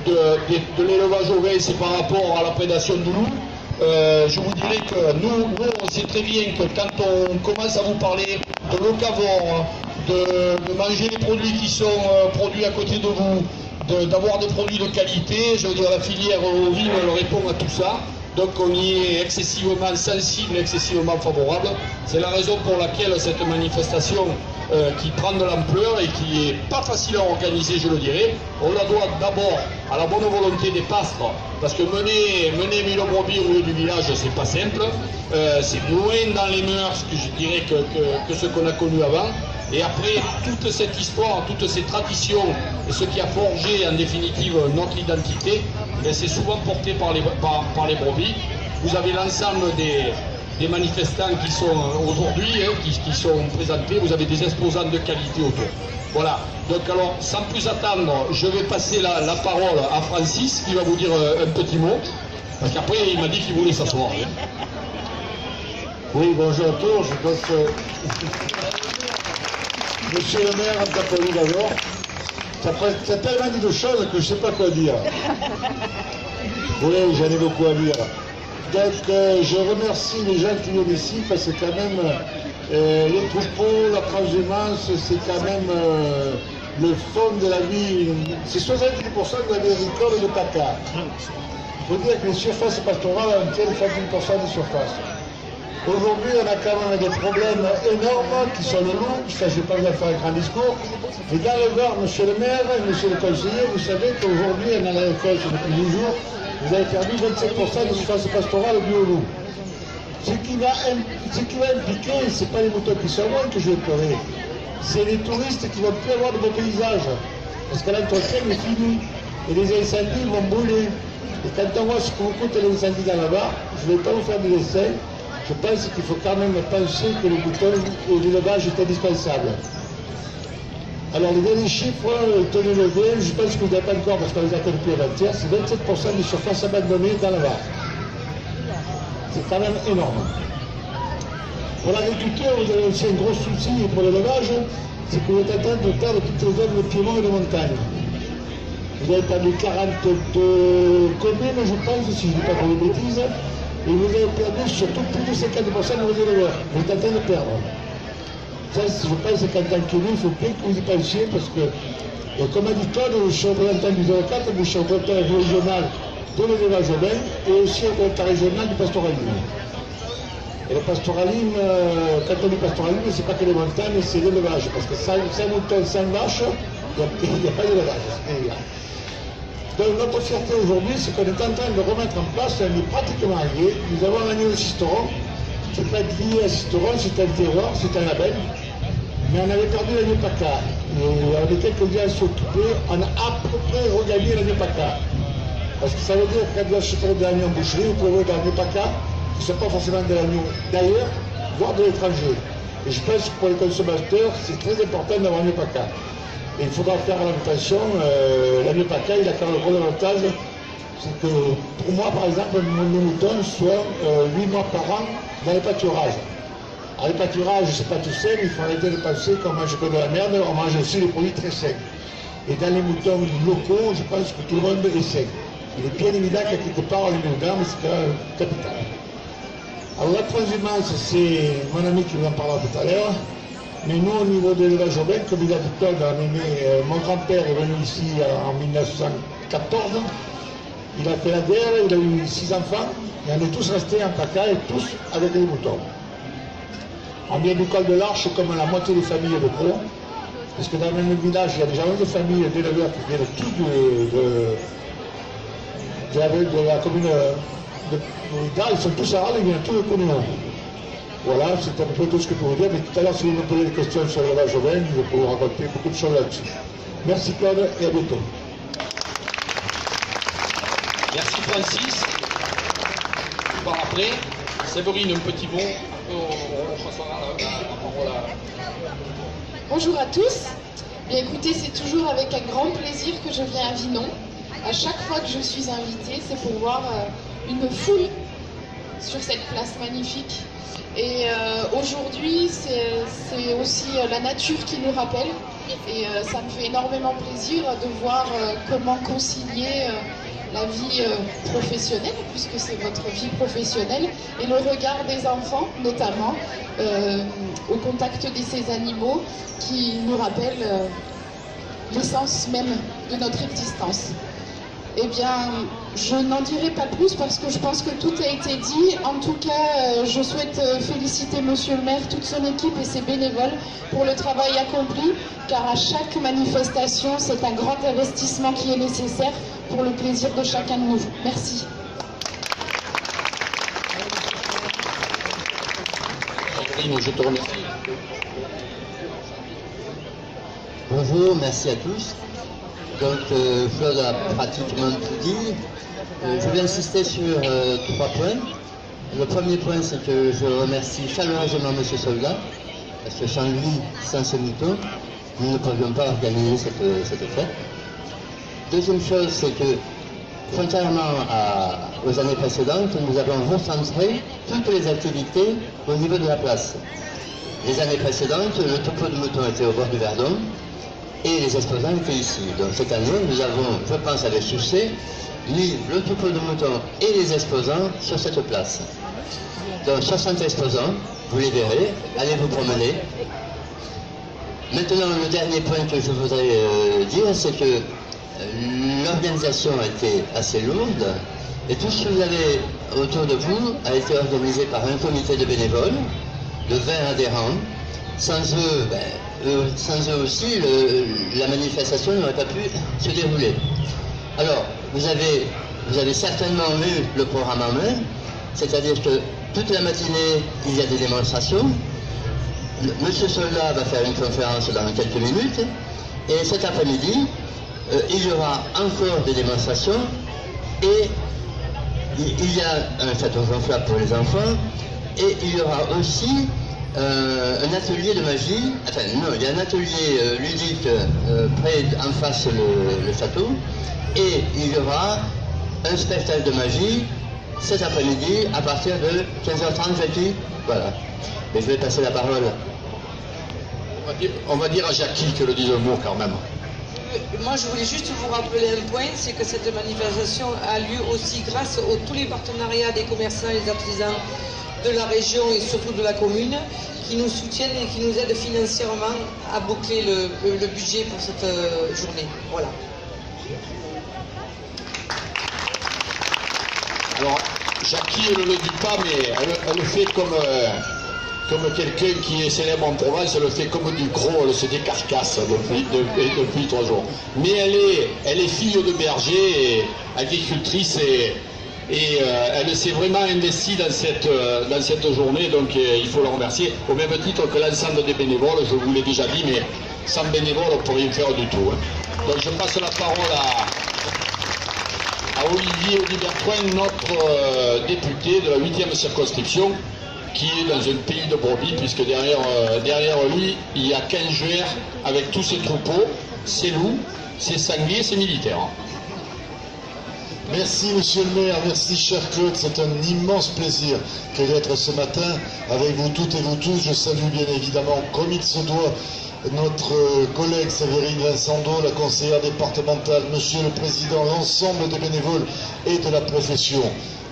de l'élevage au vin, c'est par rapport à la prédation du loup. Je vous dirais que nous, on sait très bien que quand on commence à vous parler de locavore, de manger les produits qui sont produits à côté de vous, d'avoir des produits de qualité, je veux dire la filière ovine elle répond à tout ça. Donc on y est excessivement sensible, excessivement favorable. C'est la raison pour laquelle cette manifestation qui prend de l'ampleur et qui est pas facile à organiser, je le dirais, on la doit d'abord à la bonne volonté des pastres, parce que mener 1000 brebis au milieu du village, c'est pas simple. C'est loin dans les mœurs, que je dirais, que ce qu'on a connu avant. Et après, toute cette histoire, toutes ces traditions, et ce qui a forgé en définitive notre identité, c'est souvent porté par les brebis. Vous avez l'ensemble des manifestants qui sont aujourd'hui, qui sont présentés, vous avez des exposants de qualité autour. Voilà, donc alors sans plus attendre, je vais passer la parole à Francis qui va vous dire un petit mot, parce qu'après il m'a dit qu'il voulait s'asseoir. Oui, bonjour à tous, je pense Monsieur le maire, en t'applaudit d'abord. Ça tellement dit de choses que je ne sais pas quoi dire. Oui, j'en ai beaucoup à dire. Donc, je remercie les gens qui viennent ici, parce que quand même, les troupeaux, la transhumance, c'est quand même le fond de la vie. C'est 70% de la vie agricole et de PACA. Il faut dire que les surfaces pastorales en tiennent 70% des surfaces. Aujourd'hui, on a quand même des problèmes énormes qui sont le loup. Ça, je ne vais pas vous faire un grand discours. Et dans le Var, monsieur le maire et monsieur le conseiller, vous savez qu'aujourd'hui, on a la récolte depuis 10 jours. Vous avez perdu 27% des surfaces pastorales dues au loup. Ce qui va impliquer, ce n'est pas les moutons qui sont loin que je vais pleurer. C'est les touristes qui ne vont plus avoir de beaux paysages. Parce que l'entretien est fini. Et les incendies vont brûler. Et quand on voit ce que vous coûte l'incendie dans là-bas, je ne vais pas vous faire des essais. Je pense qu'il faut quand même penser que le bouton et l'élevage est indispensable. Alors les derniers chiffres, tenez-le bien, je pense que vous n'avez pas encore, parce qu'on les a depuis avant-hier, c'est 27% des surfaces abandonnées dans la Var. C'est quand même énorme. Pour l'agriculture, vous avez aussi un gros souci, et pour l'élevage, c'est que vous êtes en train de perdre toutes les zones de piémont et de montagne. Vous avez perdu 42 communes, je pense, si je ne dis pas trop de bêtises. Et vous avez perdu surtout plus de 50% de vos éleveurs. Vous êtes en train de perdre. Ça, je pense qu'en tant qu'élu, il faut bien que vous y pensiez, parce que, comme a dit Claude, je suis représentant du 04, je suis représentant régional de l'élevage au vin, et aussi représentant régional du pastoralisme. Et le pastoralisme, quand on dit pastoralisme, c'est pas que les montagnes, c'est l'élevage, parce que sans moutons, sans vaches, il n'y a pas d'élevage. Donc notre fierté aujourd'hui, c'est qu'on est en train de remettre en place, on est pratiquement arrivé. Nous avons l'agneau de Sisteron, c'est pas lié à Sisteron, c'est un terroir, c'est un label. Mais on avait perdu l'agneau PACA. Et on était quelques-uns à s'occuper, on a à peu près regagné l'agneau PACA. Parce que ça veut dire que quand vous achetez de l'agneau en boucherie, vous pouvez voir de l'agneau PACA, qui ne sont pas forcément de l'agneau d'ailleurs, voire de l'étranger. Et je pense que pour les consommateurs, c'est très important d'avoir l'agneau PACA. Et il faudra faire attention, l'agneau PACA, il a quand même le gros avantage, c'est que pour moi, par exemple, mes moutons sont 8 mois par an dans les pâturages. Alors les pâturages, c'est pas tout seul, il faut arrêter de penser qu'on mange que de la merde, on mange aussi des produits très secs. Et dans les moutons locaux, je pense que tout le monde est sec. Il est bien évident qu'à quelque part, on est dedans, mais c'est quand même capital. Alors la transhumance, c'est mon ami qui vous en parlera tout à l'heure. Mais nous, au niveau de l'élevage urbain, comme il a dit Claude, mon grand-père est venu ici en 1914. Il a fait la guerre, il a eu 6 enfants, et on est tous restés en PACA et tous avec les moutons. On vient du col de l'Arche comme la moitié des familles de Gros, parce que dans le même village, il y a déjà 11 familles d'éleveurs qui viennent tous de la commune de Brida, ils sont tous à Arles, ils viennent tous de Communon. Voilà, c'est un peu tout ce que je peux vous dire, mais tout à l'heure, si vous me posez des questions sur l'élevage urbain, je vais vous raconter beaucoup de choses là-dessus. Merci Claude et à bientôt. Merci Francis. Par après, Séverine, un petit mot. On passera la parole à... Bonjour à tous. Bien écoutez, c'est toujours avec un grand plaisir que je viens à Vinon. À chaque fois que je suis invitée, c'est pour voir une foule sur cette place magnifique. Et aujourd'hui, c'est aussi la nature qui nous rappelle Et ça me fait énormément plaisir de voir comment concilier la vie professionnelle, puisque c'est votre vie professionnelle, et le regard des enfants, notamment, au contact de ces animaux qui nous rappellent l'essence même de notre existence. Eh bien, je n'en dirai pas plus parce que je pense que tout a été dit. En tout cas, je souhaite féliciter Monsieur le maire, toute son équipe et ses bénévoles pour le travail accompli, car à chaque manifestation, c'est un grand investissement qui est nécessaire pour le plaisir de chacun de nous. Merci. Je te remercie. Bonjour, merci à tous. Donc, Claude a pratiquement tout dit. Je vais insister sur 3 points. Le premier point, c'est que je remercie chaleureusement M. Soldat, parce que sans lui, sans ce mouton, nous ne pouvions pas organiser cette fête. Deuxième chose, c'est que, contrairement aux années précédentes, nous avons recentré toutes les activités au niveau de la place. Les années précédentes, le topo de mouton était au bord du Verdon, et les exposants étaient ici. Donc cette année, nous avons, je pense avec succès, mis le topo de mouton et les exposants sur cette place. Donc 60 exposants, vous les verrez, allez vous promener. Maintenant, le dernier point que je voudrais dire, c'est que l'organisation a été assez lourde, et tout ce que vous avez autour de vous a été organisé par un comité de bénévoles, de 20 adhérents. Sans eux aussi, la manifestation n'aurait pas pu se dérouler. Alors, vous avez certainement lu le programme en main, c'est-à-dire que toute la matinée, il y a des démonstrations. Monsieur Soldat va faire une conférence dans quelques minutes, et cet après-midi, il y aura encore des démonstrations, et il y a un château gonflable pour les enfants, et il y aura aussi un atelier de magie, enfin non, il y a un atelier ludique près, en face le château, et il y aura un spectacle de magie cet après-midi à partir de 15h30, Jackie. Voilà. Et je vais passer la parole. On va dire à Jackie que le dit le mot quand même. Moi, je voulais juste vous rappeler un point, c'est que cette manifestation a lieu aussi grâce à tous les partenariats des commerçants et des artisans de la région et surtout de la commune qui nous soutiennent et qui nous aident financièrement à boucler le budget pour cette journée. Voilà. Alors, Jackie, elle ne le dit pas, mais elle le fait comme quelqu'un qui est célèbre en Provence, elle le fait comme du gros, elle se décarcasse depuis 3 jours. Mais elle est fille de berger et agricultrice et elle s'est vraiment investie dans cette journée, donc il faut la remercier, au même titre que l'ensemble des bénévoles. Je vous l'ai déjà dit, mais sans bénévoles, on ne peut rien faire du tout. Donc je passe la parole à Olivier Bertoin, notre député de la 8e circonscription, qui est dans un pays de brebis, puisque derrière lui, il y a 15 joueurs avec tous ses troupeaux, ses loups, ses sangliers, ses militaires. Merci monsieur le maire, merci cher Claude, c'est un immense plaisir que d'être ce matin avec vous toutes et vous tous. Je salue bien évidemment, comme il se doit, notre collègue Séverine Vincendo, la conseillère départementale, monsieur le président, l'ensemble des bénévoles et de la profession.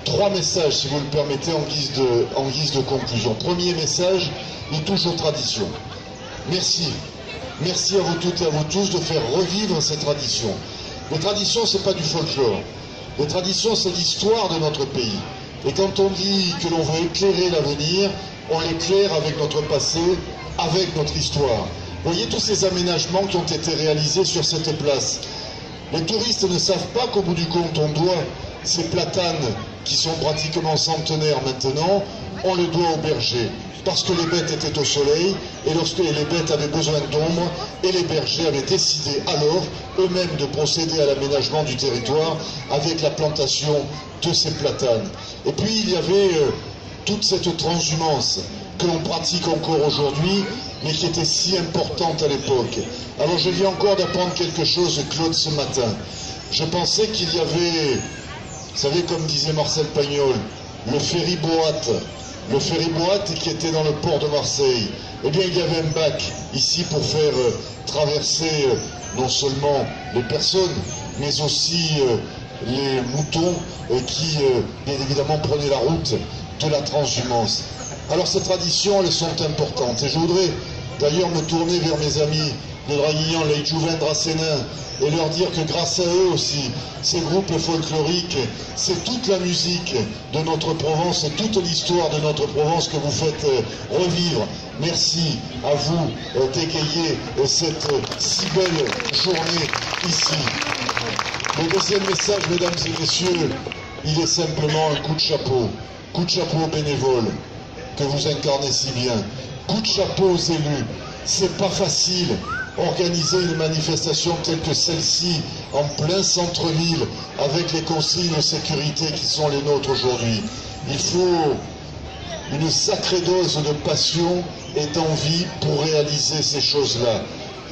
3 messages, si vous le permettez, en guise de conclusion. Premier message, il touche aux traditions. Merci. Merci à vous toutes et à vous tous de faire revivre ces traditions. Les traditions, ce n'est pas du folklore. Les traditions, c'est l'histoire de notre pays. Et quand on dit que l'on veut éclairer l'avenir, on l'éclaire avec notre passé, avec notre histoire. Vous voyez tous ces aménagements qui ont été réalisés sur cette place. Les touristes ne savent pas qu'au bout du compte, on doit ces platanes qui sont pratiquement centenaires maintenant, on le doit aux bergers. Parce que les bêtes étaient au soleil, et lorsque les bêtes avaient besoin d'ombre, et les bergers avaient décidé alors eux-mêmes de procéder à l'aménagement du territoire avec la plantation de ces platanes. Et puis il y avait toute cette transhumance que l'on pratique encore aujourd'hui, mais qui était si importante à l'époque. Alors je viens encore d'apprendre quelque chose, Claude, ce matin. Je pensais qu'il y avait, vous savez, comme disait Marcel Pagnol, le ferry boate. le ferry-boat qui était dans le port de Marseille. Eh bien, il y avait un bac ici pour faire traverser non seulement les personnes, mais aussi les moutons qui, bien évidemment, prenaient la route de la transhumance. Alors, ces traditions, elles sont importantes. Et je voudrais d'ailleurs me tourner vers mes amis de Draguignan, les Jouvin Dracénin, et leur dire que grâce à eux aussi, ces groupes folkloriques, c'est toute la musique de notre Provence et toute l'histoire de notre Provence que vous faites revivre. Merci à vous d'égayer cette si belle journée ici. Le deuxième message, mesdames et messieurs, il est simplement un coup de chapeau aux bénévoles que vous incarnez si bien, coup de chapeau aux élus. C'est pas facile organiser une manifestation telle que celle-ci en plein centre-ville avec les consignes de sécurité qui sont les nôtres aujourd'hui. Il faut une sacrée dose de passion et d'envie pour réaliser ces choses-là.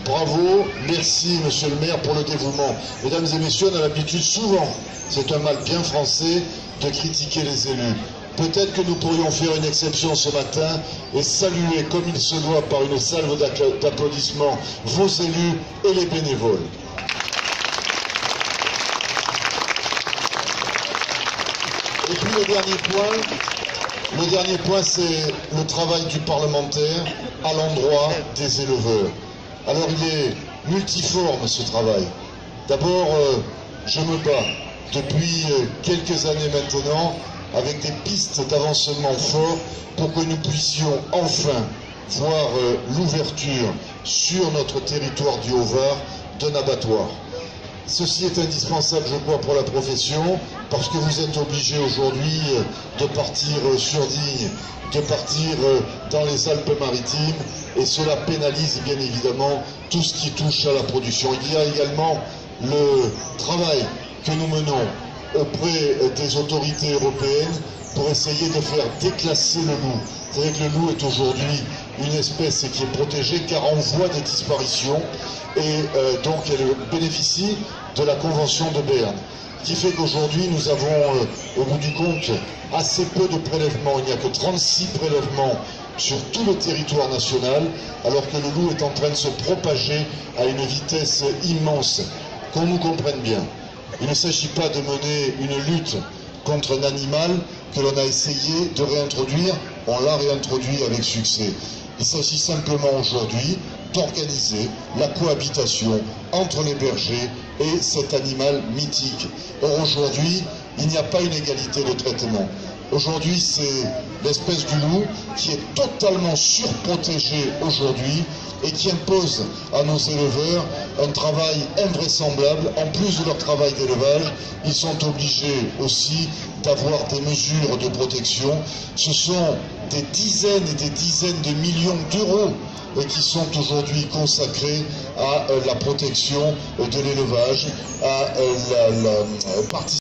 Bravo, merci monsieur le maire pour le dévouement. Mesdames et messieurs, on a l'habitude souvent, c'est un mal bien français, de critiquer les élus. Peut-être que nous pourrions faire une exception ce matin et saluer comme il se doit par une salve d'applaudissements vos élus et les bénévoles. Et puis le dernier point, c'est le travail du parlementaire à l'endroit des éleveurs. Alors il est multiforme ce travail. D'abord, je me bats depuis quelques années maintenant avec des pistes d'avancement forts pour que nous puissions enfin voir l'ouverture sur notre territoire du Haut-Var d'un abattoir. Ceci est indispensable, je crois, pour la profession, parce que vous êtes obligés aujourd'hui de partir sur Digne, de partir dans les Alpes-Maritimes, et cela pénalise bien évidemment tout ce qui touche à la production. Il y a également le travail que nous menons auprès des autorités européennes pour essayer de faire déclasser le loup. Vous savez que le loup est aujourd'hui une espèce qui est protégée car en voie de disparition et donc elle bénéficie de la Convention de Berne. Ce qui fait qu'aujourd'hui nous avons au bout du compte assez peu de prélèvements. Il n'y a que 36 prélèvements sur tout le territoire national alors que le loup est en train de se propager à une vitesse immense. Qu'on nous comprenne bien. Il ne s'agit pas de mener une lutte contre un animal que l'on a essayé de réintroduire, on l'a réintroduit avec succès. Il s'agit simplement aujourd'hui d'organiser la cohabitation entre les bergers et cet animal mythique. Or aujourd'hui, il n'y a pas une égalité de traitement. Aujourd'hui, c'est l'espèce du loup qui est totalement surprotégée aujourd'hui et qui impose à nos éleveurs un travail invraisemblable. En plus de leur travail d'élevage, ils sont obligés aussi d'avoir des mesures de protection. Ce sont des dizaines et des dizaines de millions d'euros qui sont aujourd'hui consacrés à la protection de l'élevage, à la participation